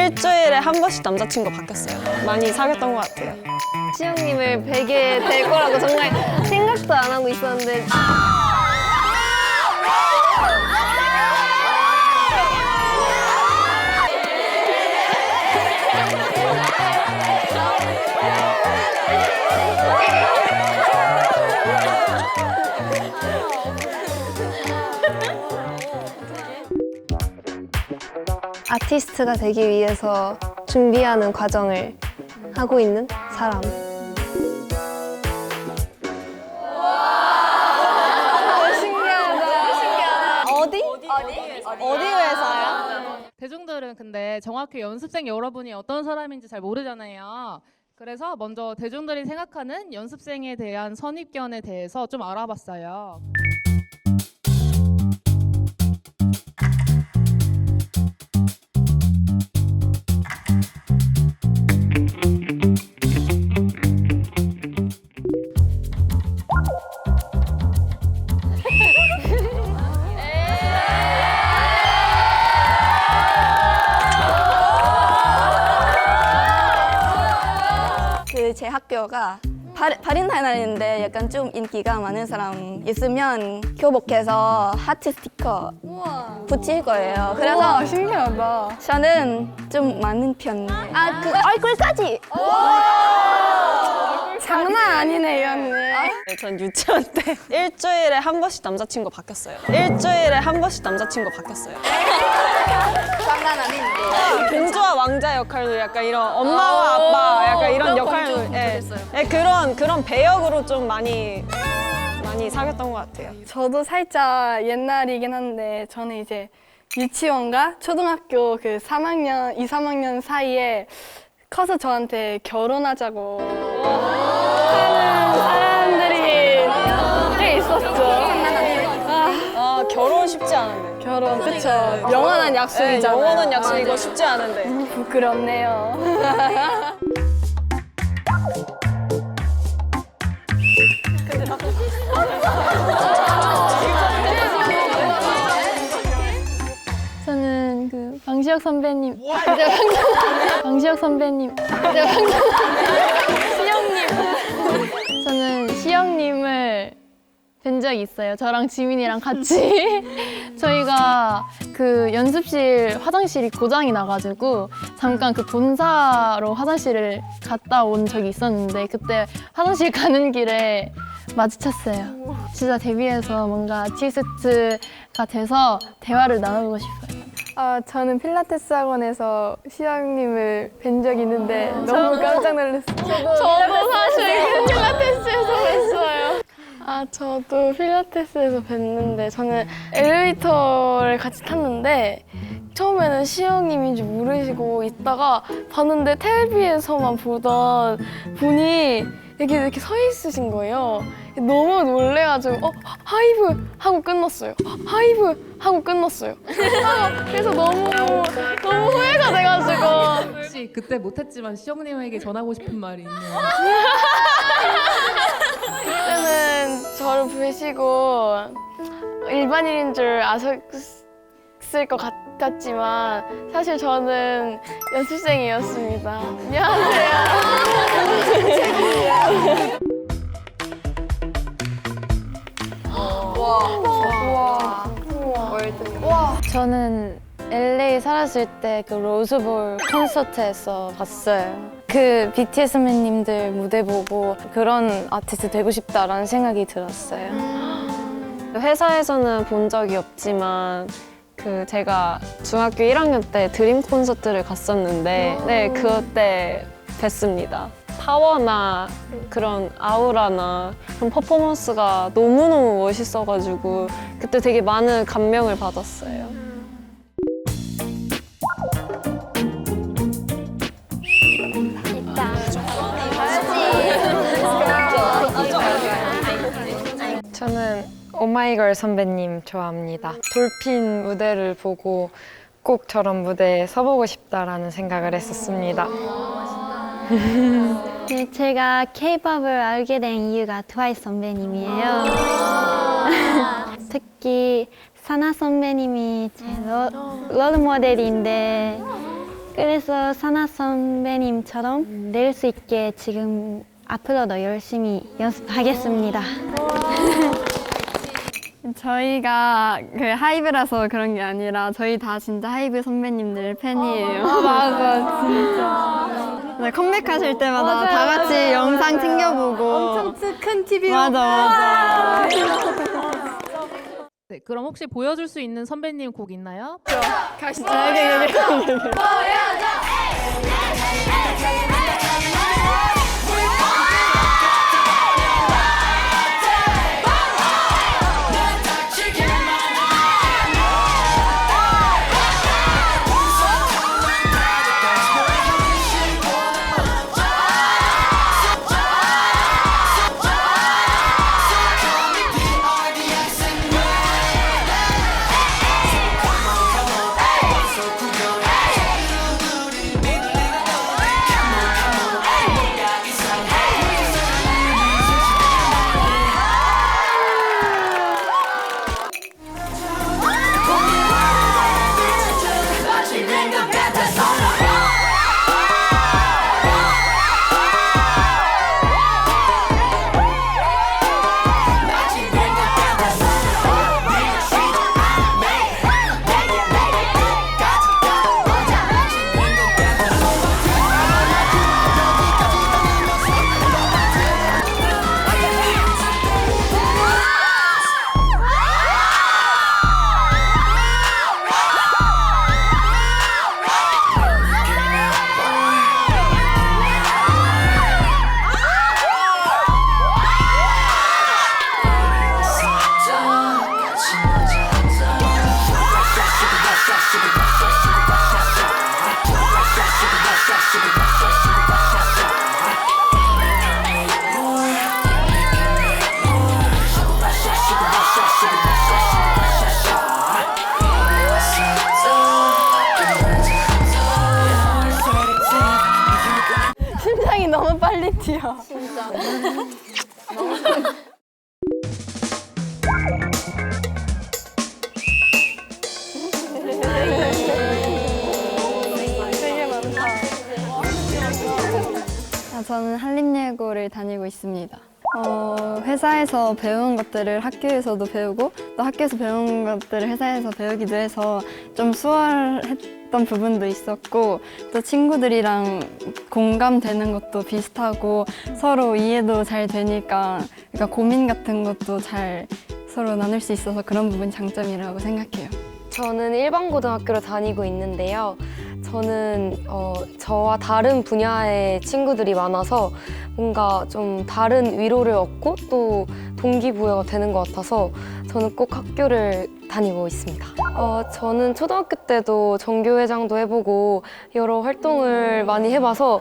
일주일에 한 번씩 남자친구 바뀌었어요. 많이 사귀었던 것 같아요. 시영님을 뵈게 될 거라고 정말 생각도 안 하고 있었는데 아티스트가 되기 위해서 준비하는 과정을 하고 있는 사람. 신기하다. 어디 회사야? 대중들은 근데 정확히 연습생 여러분이 어떤 사람인지 잘 모르잖아요. 그래서 먼저 대중들이 생각하는 연습생에 대한 선입견에 대해서 좀 알아봤어요. 제 학교가 발렌타인인데 약간 좀 인기가 많은 사람 있으면 교복해서 하트 스티커 붙일 거예요. 그래서 신기하다. 저는 좀 많은 편. 그 얼굴까지. 장난 아니네요, 언니. 전 유치원 때 일주일에 한 번씩 남자친구 바뀌었어요. 일주일에 한 번씩 남자친구 바뀌었어요. 장난 아닌데. 공주와 왕자 역할도 약간 이런 엄마와 아빠 약간 이런 역할도 그런 배역으로 좀 많이 사귀었던 것 같아요. 저도 살짝 옛날이긴 한데 저는 이제 유치원과 초등학교 그 3학년, 2, 3학년 사이에 커서 저한테 결혼하자고 하는 사람들이 꽤 있었죠. 결혼 쉽지 않은데. 결혼, 그쵸. 영원한 약속이잖아요. 영원한 약속 이거 쉽지 않은데. 부끄럽네요. 저는 그 방시혁 선배님, 방시혁 선배님, 시영님. 저는 시영님을 뵌 적이 있어요. 저랑 지민이랑 같이 저희가 그 연습실 화장실이 고장이 나가지고 잠깐 그 본사로 화장실을 갔다 온 적이 있었는데 그때 화장실 가는 길에 마주쳤어요. 진짜 데뷔해서 뭔가 아티스트가 돼서 대화를 나눠보고 싶어요. 저는 필라테스 학원에서 시영님을 뵌 적이 있는데 너무 깜짝 놀랐어요. 저도 사실 필라테스에서 뵀어요. 저도 필라테스에서 뵀는데 저는 엘리베이터를 같이 탔는데 처음에는 시영님인 줄 모르시고 있다가 봤는데 텔레비에서만 보던 분이 이렇게 서 있으신 거예요. 너무 놀래가지고 하이브 하고 끝났어요. 하이브 하고 끝났어요. 그래서 너무 후회가 돼가지고 혹시 그때 못했지만 시영님에게 전하고 싶은 말이 있나요? 그때는 저를 보시고 일반인인 줄 아셨을 것 같았지만 사실 저는 연습생이었습니다. 미안해요. 저는 LA 살았을 때 그 로즈볼 콘서트에서 봤어요. 그 BTS 선배님들 무대 보고 그런 아티스트 되고 싶다라는 생각이 들었어요. 회사에서는 본 적이 없지만 그 제가 중학교 1학년 때 드림 콘서트를 갔었는데 그때 뵀습니다. 파워나 그런 아우라나 그런 퍼포먼스가 너무너무 멋있어가지고 그때 되게 많은 감명을 받았어요. 저는 오마이걸 선배님 좋아합니다. 돌핀 무대를 보고 꼭 저런 무대에 서보고 싶다라는 생각을 했었습니다. 네, 제가 K-팝을 알게 된 이유가 트와이스 선배님이에요. 특히 사나 선배님이 제 롤 모델인데 그래서 사나 선배님처럼 낼 수 있게 지금 앞으로도 열심히 연습하겠습니다. 저희가 그 하이브라서 그런 게 아니라 저희 다 진짜 하이브 선배님들 팬이에요. 맞아, 진짜. 네, 컴백하실 때마다 다 같이 영상 챙겨보고. 엄청 큰 TV로. 맞아. 네, 그럼 혹시 보여줄 수 있는 선배님 곡 있나요? 가시죠. 심장이 너무 빨리 뛰어. 저는 한림예고를 다니고 있습니다. 회사에서 배운 것들을 학교에서도 배우고 또 학교에서 배운 것들을 회사에서 배우기도 해서 좀 수월했던 부분도 있었고 또 친구들이랑 공감되는 것도 비슷하고 서로 이해도 잘 되니까 그러니까 고민 같은 것도 잘 서로 나눌 수 있어서 그런 부분이 장점이라고 생각해요. 저는 일반고등학교를 다니고 있는데요. 저는 저와 다른 분야의 친구들이 많아서 뭔가 좀 다른 위로를 얻고 또 동기부여가 되는 것 같아서 저는 꼭 학교를 다니고 있습니다. 저는 초등학교 때도 전교회장도 해보고 여러 활동을 많이 해봐서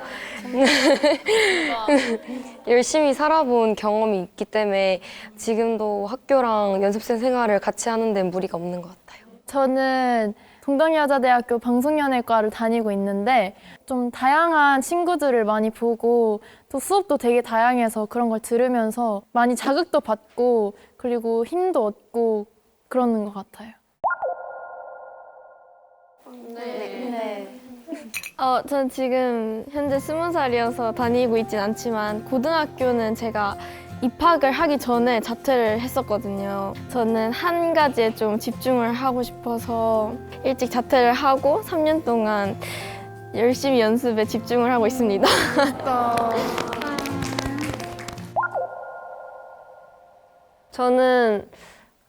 열심히 살아본 경험이 있기 때문에 지금도 학교랑 연습생 생활을 같이 하는 데 무리가 없는 것 같아요. 저는 동덕여자대학교 방송연예과를 다니고 있는데 좀 다양한 친구들을 많이 보고 또 수업도 되게 다양해서 그런 걸 들으면서 많이 자극도 받고 그리고 힘도 얻고 그러는 것 같아요. 전 지금 현재 20살이어서 다니고 있진 않지만 고등학교는 제가 입학을 하기 전에 자퇴를 했었거든요. 저는 한 가지에 좀 집중을 하고 싶어서 일찍 자퇴를 하고 3년 동안 열심히 연습에 집중을 하고 있습니다. 저는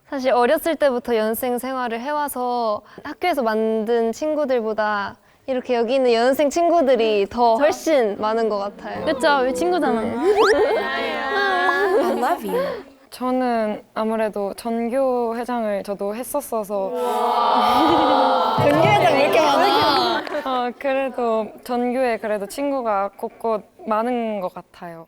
사실 어렸을 때부터 연습생 생활을 해와서 학교에서 만든 친구들보다 이렇게 여기 있는 연습생 친구들이 더 훨씬 많은 것 같아요. 그쵸? 우리 친구잖아. 저는 아무래도 전교 회장을 저도 했었어서 전교회장 왜 이렇게 많아? 그래도 전교에 그래도 친구가 곳곳 많은 것 같아요.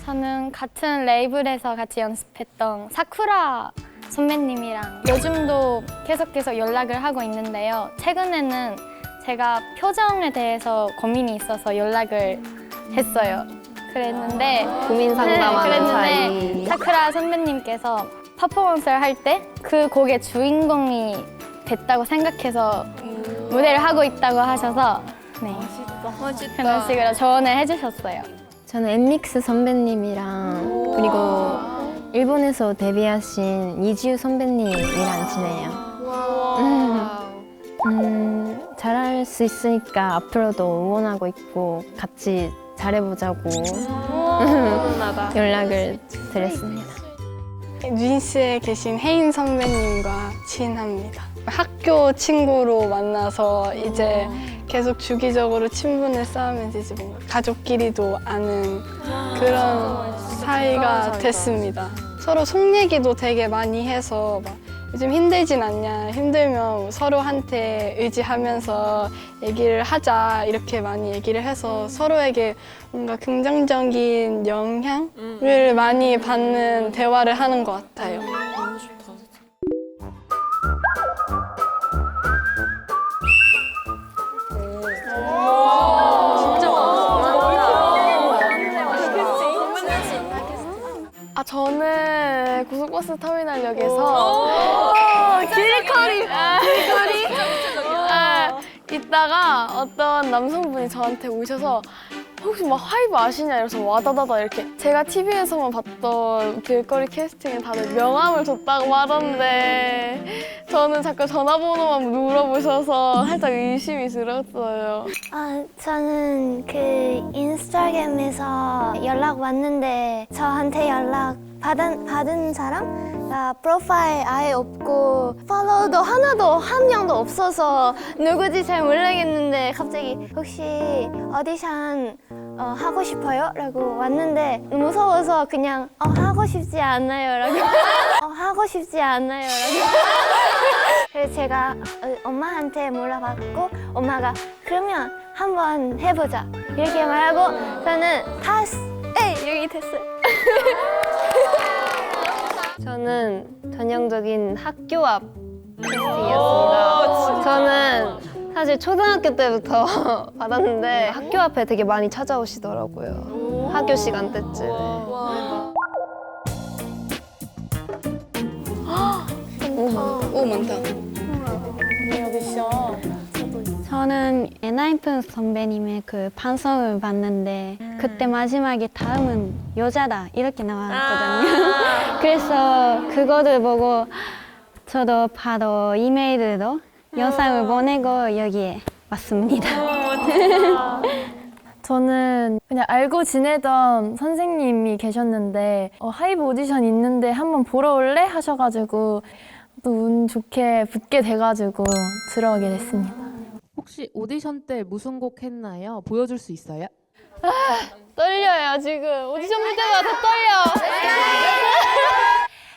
저는 같은 레이블에서 같이 연습했던 사쿠라 선배님이랑 요즘도 계속해서 연락을 하고 있는데요. 최근에는 제가 표정에 대해서 고민이 있어서 연락을 했어요. 그랬는데 고민 상담하는 사이. 그랬는데 사쿠라 선배님께서 퍼포먼스를 할 때 그 곡의 주인공이 됐다고 생각해서 무대를 하고 있다고 하셔서 네. 그런 식으로 조언을 해주셨어요. 저는 엠믹스 선배님이랑 그리고 일본에서 데뷔하신 이지우 선배님이랑 지내요. 잘할 수 있으니까 앞으로도 응원하고 있고 같이 잘해보자고 연락을 드렸습니다. 뉴진스에 계신 혜인 선배님과 친합니다. 학교 친구로 만나서 이제 계속 주기적으로 친분을 쌓으면서 이제 뭔가 가족끼리도 아는 그런 사이가 됐습니다. 서로 속 얘기도 되게 많이 해서 막 요즘 힘들진 않냐, 힘들면 서로한테 의지하면서 얘기를 하자 이렇게 많이 얘기를 해서 서로에게 뭔가 긍정적인 영향을 많이 받는 대화를 하는 것 같아요. 저는 고속버스 터미널역에서 길거리 있다가 어떤 남성분이 저한테 오셔서 혹시 막 하이브 아시냐 이래서 와다다다 이렇게 제가 TV에서만 봤던 길거리 캐스팅은 다들 명함을 줬다고 하던데 저는 자꾸 전화번호만 물어보셔서 살짝 의심이 들었어요. 저는 그 인스타그램에서 연락 왔는데 저한테 연락 받은 사람? 프로파일 아예 없고 팔로워도 하나도 한 명도 없어서 누구지 잘 모르겠는데 갑자기 혹시 오디션 하고 싶어요? 라고 왔는데 무서워서 그냥 하고 싶지 않아요 라고 하고 싶지 않아요 라고 그래서 제가 엄마한테 물어봤고 엄마가 그러면 한번 해보자 이렇게 말하고 저는 다스 여기 됐어요. 저는 전형적인 학교 앞 캐스팅이었습니다. 저는 사실 초등학교 때부터 받았는데 학교 앞에 되게 많이 찾아오시더라고요. 학교 시간 때쯤에. 오, 많다. 저는 엔하이픈 선배님의 그 방송을 봤는데 그때 마지막에 다음은 여자다 이렇게 나왔거든요. 그래서 그거를 보고 저도 바로 이메일로 영상을 보내고 여기에 왔습니다. 저는 그냥 알고 지내던 선생님이 계셨는데 하이브 오디션 있는데 한번 보러 올래? 하셔가지고 또 운 좋게 붙게 돼가지고 들어오게 됐습니다. 혹시 오디션 때 무슨 곡 했나요? 보여줄 수 있어요? 떨려요 지금 오디션 볼 때마다 더 떨려.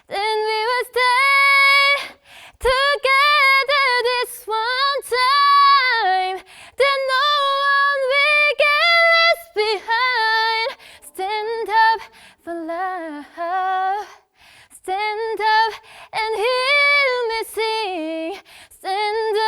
Then we will stay together this one time. Then no one will get left behind. Stand up for love. Stand up and hear me sing. Stand up.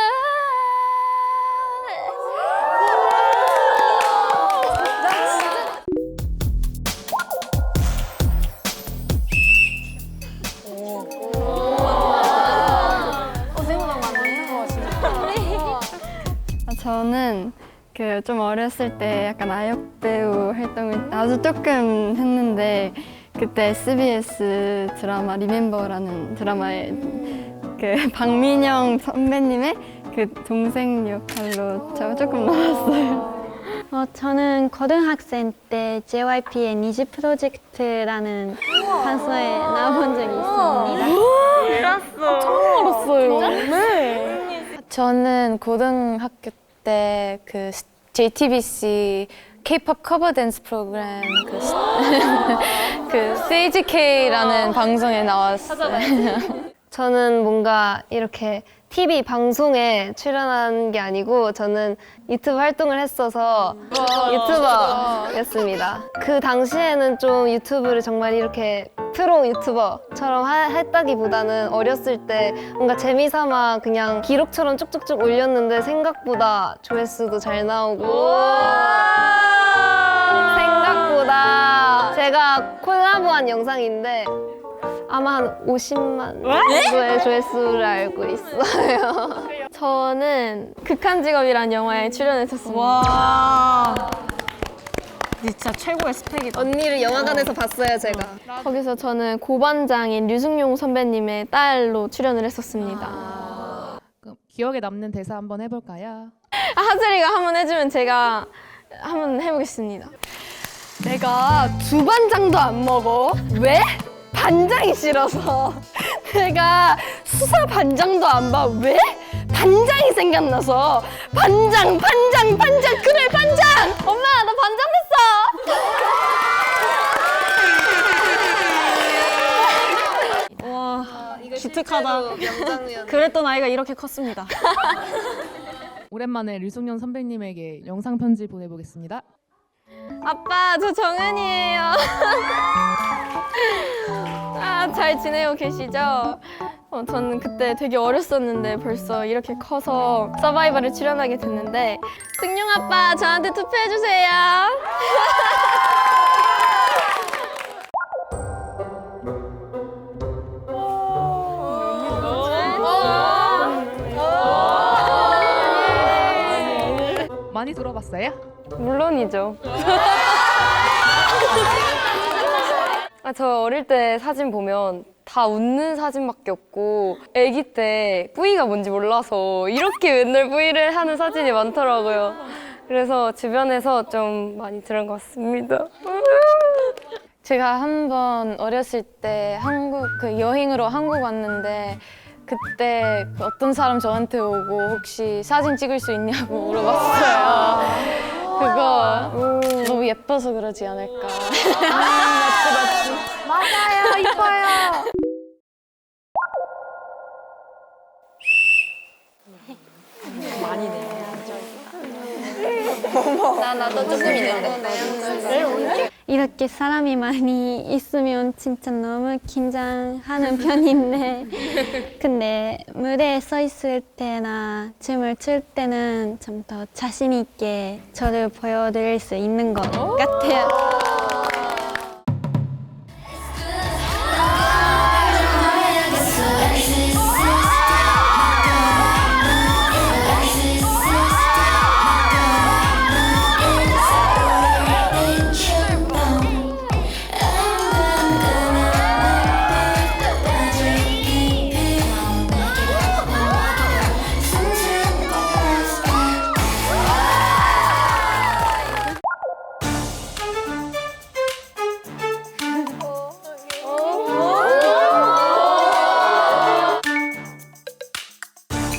저는 그 좀 어렸을 때 약간 아역 배우 활동을 아주 조금 했는데 그때 SBS 드라마 리멤버라는 드라마에 그 박민영 선배님의 그 동생 역할로 제가 조금 나왔어요. 저는 고등학생 때 JYP의 니즈 프로젝트라는 방송에 나와본 적이 있습니다. 처음 알았어요. 네. 저는 고등학교 때 그 JTBC K-pop 커버 댄스 프로그램 그 스테이지 K라는 방송에 나왔어요. 저는 뭔가 이렇게 TV 방송에 출연한 게 아니고 저는 유튜브 활동을 했어서 유튜버였습니다. 그 당시에는 좀 유튜브를 정말 이렇게 프로 유튜버처럼 했다기보다는 어렸을 때 뭔가 재미삼아 그냥 기록처럼 쭉쭉쭉 올렸는데 생각보다 조회수도 잘 나오고 생각보다 제가 콜라보한 영상인데 아마 한 50만 정도의 조회수를 알고 있어요. 저는 극한 직업이라는 영화에 출연했었습니다. 와, 진짜 최고의 스펙이다. 언니를 영화관에서 봤어요, 제가. 거기서 저는 고반장인 류승용 선배님의 딸로 출연을 했었습니다. 그럼 기억에 남는 대사 한번 해볼까요? 하슬이가 한번 해주면 제가 한번 해보겠습니다. 내가 두 반장도 안 먹어. 왜? 반장이 싫어서. 내가 수사 반장도 안 봐. 왜? 반장이 생각나서. 반장 그래 반장. 엄마, 나 반장 됐어! 와, 기특하다. 그랬던 아이가 이렇게 컸습니다. 오랜만에 류승연 선배님에게 영상 편지 보내보겠습니다. 아빠, 저 정은이에요. 아, 잘 지내고 계시죠? 저는 그때 되게 어렸었는데 벌써 이렇게 커서 서바이벌에 출연하게 됐는데 승용 아빠, 저한테 투표해주세요. 많이 들어봤어요? 물론이죠. 저 어릴 때 사진 보면 다 웃는 사진밖에 없고 아기 때 뿌이가 뭔지 몰라서 이렇게 맨날 뿌이를 하는 사진이 많더라고요. 그래서 주변에서 좀 많이 들은 것 같습니다. 제가 한 번 어렸을 때 여행으로 한국 왔는데 그때 어떤 사람 저한테 오고 혹시 사진 찍을 수 있냐고 물어봤어요. 그거 너무 예뻐서 그러지 않을까. 맞아요, 이뻐요. 나도 조금 있는데. 이렇게 사람이 많이 있으면 진짜 너무 긴장하는 편인데 근데 무대에 서 있을 때나 춤을 출 때는 좀 더 자신 있게 저를 보여드릴 수 있는 것 같아요.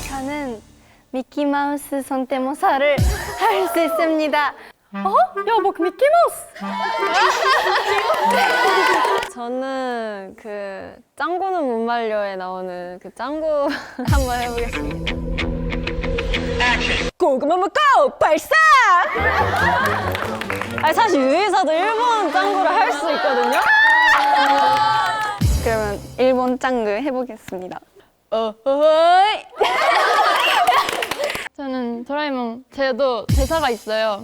저는 미키마우스 성대모사를 할 수 있습니다. 야, 뭐 미키마우스. 저는 그 짱구는 못 말려에 나오는 그 짱구 한번 해보겠습니다. 고구마 먹고 발사! 아니 사실 유해사도 일본 짱구를 할 수 있거든요. 그러면 일본 짱구 해보겠습니다. 어허이. 저는 도라에몽 제도 대사가 있어요.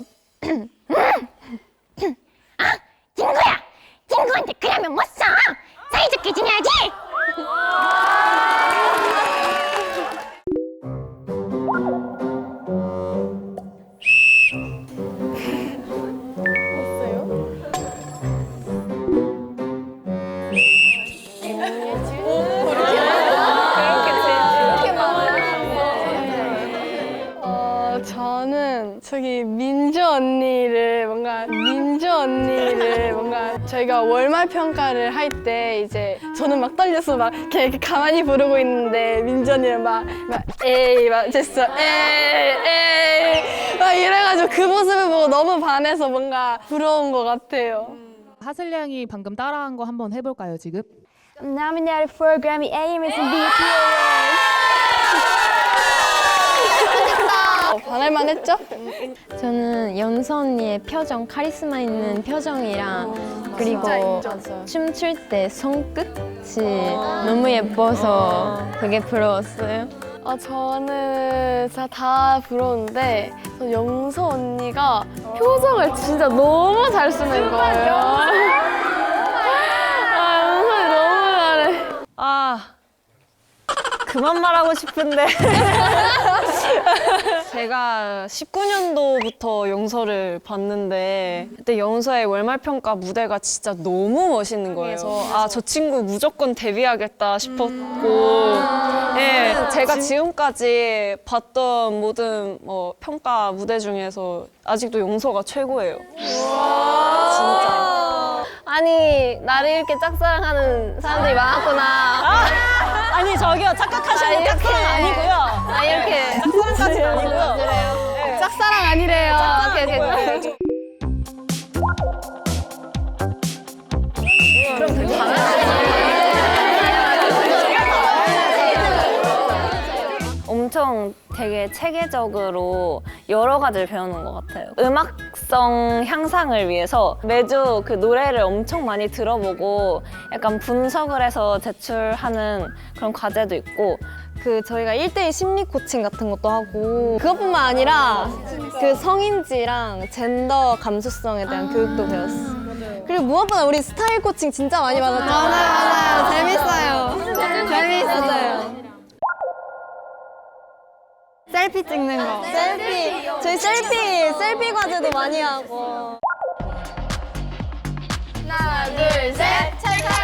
친구한테 그러면 못 써! 사이좋게 지내야지! 저는 저기 민주 언니를 뭔가 저희가 월말 평가를 할 때 이제 저는 막 떨려서 막 이렇게 가만히 부르고 있는데 민주 언니는 막 에이 막 됐어 에이 막 이래가지고 그 모습을 보고 너무 반해서 뭔가 부러운 것 같아요. 하슬량이 방금 따라한 거 한번 해볼까요, 지금? Nominated for Grammy Awards and BET 반할만 했죠? 저는 연서 언니의 표정, 카리스마 있는 표정이랑 그리고 춤출 때 손끝이 너무 예뻐서 되게 부러웠어요. 저는 진짜 다 부러운데 저 영서 언니가 표정을 진짜 너무 잘 쓰는 거예요. 그만 말하고 싶은데 제가 19년도부터 영서를 봤는데 그때 영서의 월말평가 무대가 진짜 너무 멋있는 거예요. 그래서 아, 저 친구 무조건 데뷔하겠다 싶었고 예, 제가 지금까지 봤던 모든 뭐 평가 무대 중에서 아직도 영서가 최고예요. 진짜. 아니 나를 이렇게 짝사랑하는 사람들이 많았구나. 아니 저기요, 착각하시는 짝사랑 아니고요. 아 이렇게 짝사랑까지는 아니고요. 짝사랑 아니래요. 오케이, 오케이. 엄청 되게 체계적으로 여러 가지를 배우는 것 같아요. 음악성 향상을 위해서 매주 그 노래를 엄청 많이 들어보고 약간 분석을 해서 제출하는 그런 과제도 있고 그 저희가 1대1 심리 코칭 같은 것도 하고 그것뿐만 아니라 그 성인지랑 젠더 감수성에 대한 교육도 배웠어. 그리고 무엇보다 우리 스타일 코칭 진짜 많이 받았잖아요. 맞아요. 재밌어요. 재밌었어요. 셀피 찍는 거. 셀피. 저희 셀피 과제도 많이 하고. 하나, 둘, 셋, 찰칵.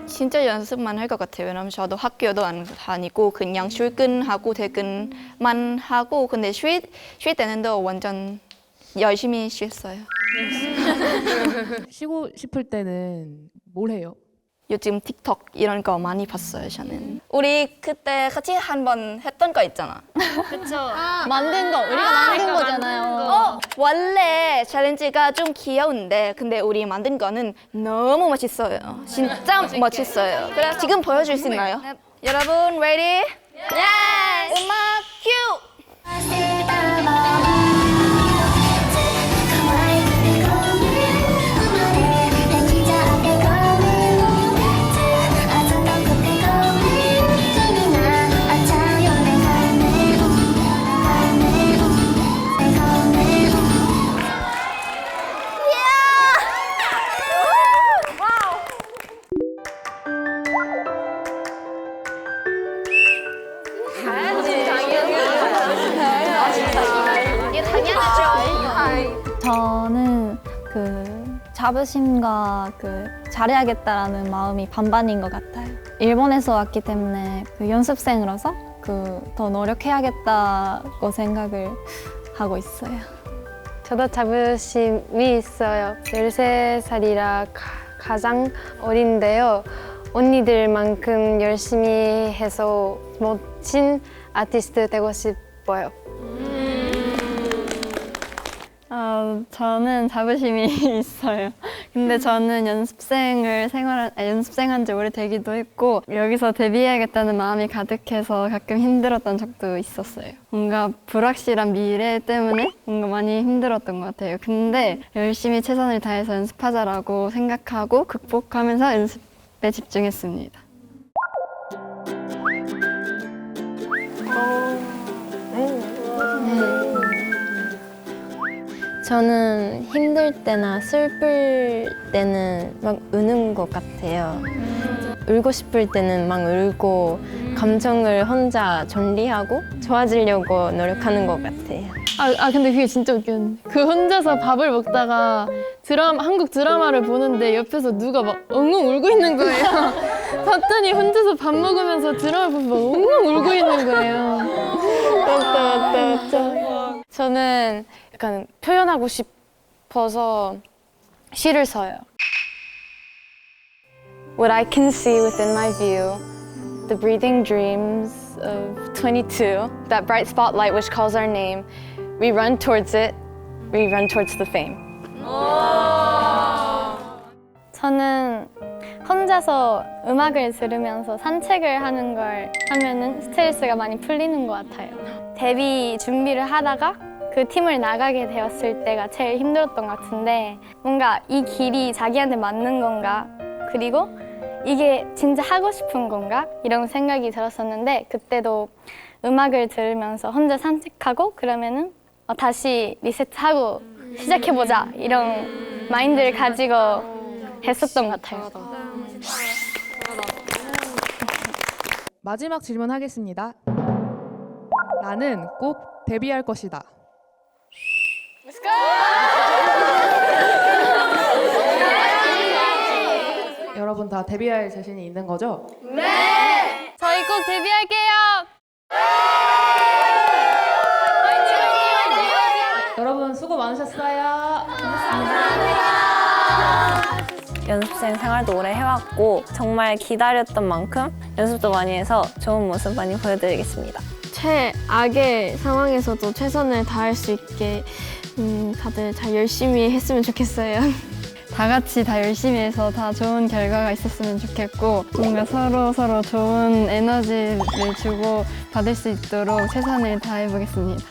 진짜 연습만 할 것 같아요. 왜냐면 저도 학교도 안 다니고 그냥 출근하고 퇴근만 하고 근데 쉴 때는 또 완전 열심히 쉬었어요. 쉬고 싶을 때는 뭘 해요? 요즘 틱톡 이런 거 많이 봤어요, 저는. 우리 그때 같이 한 번 했던 거 있잖아. 만든 거 우리가 만든 거잖아요. 원래 챌린지가 좀 귀여운데 근데 우리 만든 거는 너무 멋있어요. 진짜 멋있어요. 그래 지금 보여줄 수 있나요? 여러분 ready? Yes! 음악 큐! 저는 그 자부심과 그 잘해야겠다라는 마음이 반반인 것 같아요. 일본에서 왔기 때문에 그 연습생으로서 그 더 노력해야겠다고 생각을 하고 있어요. 저도 자부심이 있어요. 13살이라 가장 어린데요. 언니들만큼 열심히 해서 멋진 아티스트 되고 싶어요. 저는 자부심이 있어요. 근데 저는 연습생한 지 오래되기도 했고 여기서 데뷔해야겠다는 마음이 가득해서 가끔 힘들었던 적도 있었어요. 뭔가 불확실한 미래 때문에 뭔가 많이 힘들었던 것 같아요. 근데 열심히 최선을 다해서 연습하자라고 생각하고 극복하면서 연습에 집중했습니다. 저는 힘들 때나 슬플 때는 막 우는 것 같아요. 울고 싶을 때는 막 울고 감정을 혼자 정리하고 좋아지려고 노력하는 것 같아요. 근데 그게 진짜 웃겼는데 그 혼자서 밥을 먹다가 한국 드라마를 보는데 옆에서 누가 막 엉엉 울고 있는 거예요. 봤더니 혼자서 밥 먹으면서 드라마 보면서 막 엉엉 울고 있는 거예요. 맞다. 저는 약간 표현하고 싶어서 시를 써요. What I can see within my view, the breathing dreams of 22, that bright spotlight which calls our name, we run towards it, we run towards the fame. 저는 혼자서 음악을 들으면서 산책을 하는 걸 하면은 스트레스가 많이 풀리는 것 같아요. 데뷔 준비를 하다가 그 팀을 나가게 되었을 때가 제일 힘들었던 것 같은데 뭔가 이 길이 자기한테 맞는 건가 그리고 이게 진짜 하고 싶은 건가? 이런 생각이 들었었는데 그때도 음악을 들으면서 혼자 산책하고 그러면은 다시 리셋하고 시작해보자 이런 마인드를 가지고 했었던 것 같아요. 마지막 질문하겠습니다. 나는 꼭 데뷔할 것이다. 여러분 다 데뷔할 자신이 있는 거죠? 저희 꼭 데뷔할게요. 여러분 수고 많으셨어요. 연습생 생활도 오래 해왔고 정말 기다렸던 만큼 연습도 많이 해서 좋은 모습 많이 보여드리겠습니다. 최악의 상황에서도 최선을 다할 수 있게 다들 잘 열심히 했으면 좋겠어요. 다 같이 다 열심히 해서 다 좋은 결과가 있었으면 좋겠고 뭔가 서로 좋은 에너지를 주고 받을 수 있도록 최선을 다해보겠습니다.